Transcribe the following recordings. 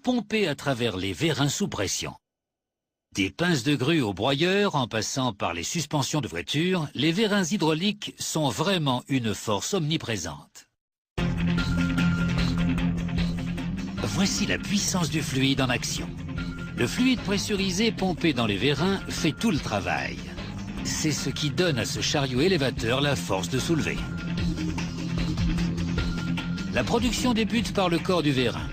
pompée à travers les vérins sous pression. Des pinces de grue au broyeur, en passant par les suspensions de voiture, les vérins hydrauliques sont vraiment une force omniprésente. Voici la puissance du fluide en action. Le fluide pressurisé pompé dans les vérins fait tout le travail. C'est ce qui donne à ce chariot élévateur la force de soulever. La production débute par le corps du vérin.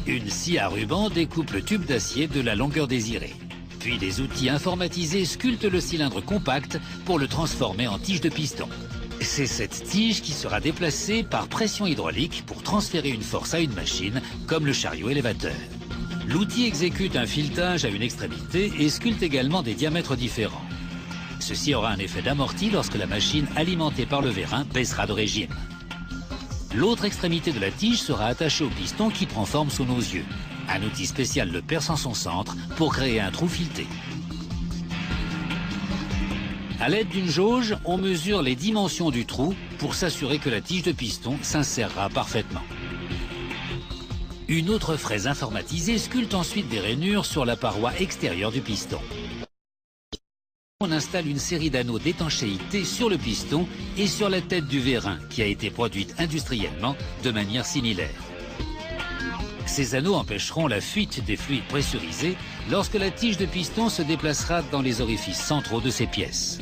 Une scie à ruban découpe le tube d'acier de la longueur désirée. Puis des outils informatisés sculptent le cylindre compact pour le transformer en tige de piston. C'est cette tige qui sera déplacée par pression hydraulique pour transférer une force à une machine, comme le chariot élévateur. L'outil exécute un filetage à une extrémité et sculpte également des diamètres différents. Ceci aura un effet d'amorti lorsque la machine alimentée par le vérin baissera de régime. L'autre extrémité de la tige sera attachée au piston qui prend forme sous nos yeux. Un outil spécial le perce en son centre pour créer un trou fileté. À l'aide d'une jauge, on mesure les dimensions du trou pour s'assurer que la tige de piston s'insérera parfaitement. Une autre fraise informatisée sculpte ensuite des rainures sur la paroi extérieure du piston. On installe une série d'anneaux d'étanchéité sur le piston et sur la tête du vérin qui a été produite industriellement de manière similaire. Ces anneaux empêcheront la fuite des fluides pressurisés lorsque la tige de piston se déplacera dans les orifices centraux de ces pièces.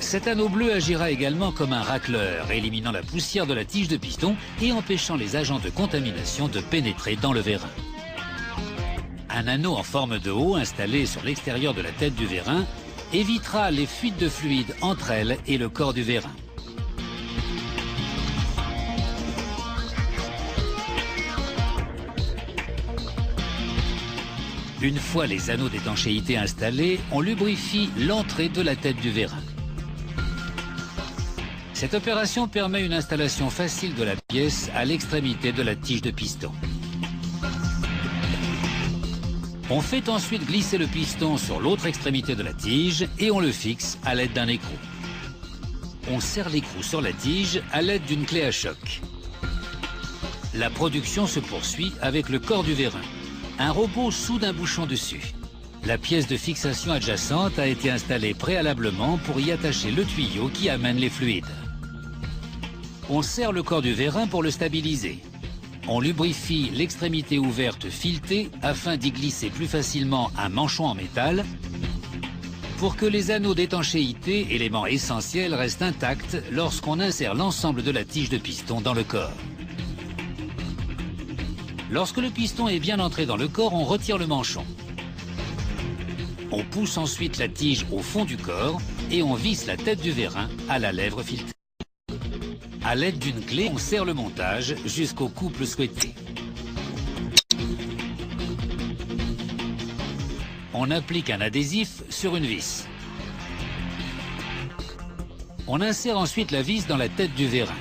Cet anneau bleu agira également comme un racleur, éliminant la poussière de la tige de piston et empêchant les agents de contamination de pénétrer dans le vérin. Un anneau en forme de O installé sur l'extérieur de la tête du vérin évitera les fuites de fluide entre elles et le corps du vérin. Une fois les anneaux d'étanchéité installés, on lubrifie l'entrée de la tête du vérin. Cette opération permet une installation facile de la pièce à l'extrémité de la tige de piston. On fait ensuite glisser le piston sur l'autre extrémité de la tige et on le fixe à l'aide d'un écrou. On serre l'écrou sur la tige à l'aide d'une clé à choc. La production se poursuit avec le corps du vérin. Un robot soude un bouchon dessus. La pièce de fixation adjacente a été installée préalablement pour y attacher le tuyau qui amène les fluides. On serre le corps du vérin pour le stabiliser. On lubrifie l'extrémité ouverte filetée afin d'y glisser plus facilement un manchon en métal pour que les anneaux d'étanchéité, élément essentiel, restent intacts lorsqu'on insère l'ensemble de la tige de piston dans le corps. Lorsque le piston est bien entré dans le corps, on retire le manchon. On pousse ensuite la tige au fond du corps et on visse la tête du vérin à la lèvre filetée. À l'aide d'une clé, on serre le montage jusqu'au couple souhaité. On applique un adhésif sur une vis. On insère ensuite la vis dans la tête du vérin.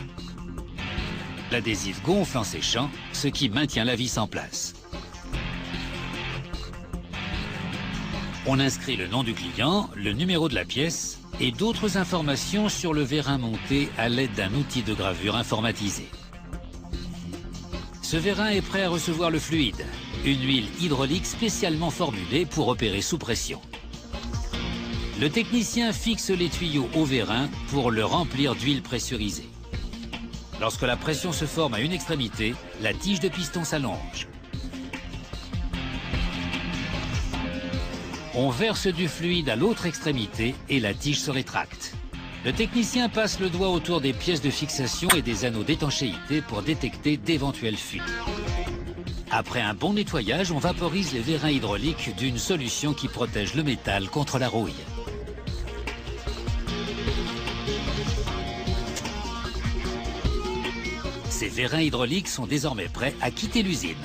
L'adhésif gonfle en séchant, ce qui maintient la vis en place. On inscrit le nom du client, le numéro de la pièce et d'autres informations sur le vérin monté à l'aide d'un outil de gravure informatisé. Ce vérin est prêt à recevoir le fluide, une huile hydraulique spécialement formulée pour opérer sous pression. Le technicien fixe les tuyaux au vérin pour le remplir d'huile pressurisée. Lorsque la pression se forme à une extrémité, la tige de piston s'allonge. On verse du fluide à l'autre extrémité et la tige se rétracte. Le technicien passe le doigt autour des pièces de fixation et des anneaux d'étanchéité pour détecter d'éventuelles fuites. Après un bon nettoyage, on vaporise les vérins hydrauliques d'une solution qui protège le métal contre la rouille. Ces vérins hydrauliques sont désormais prêts à quitter l'usine.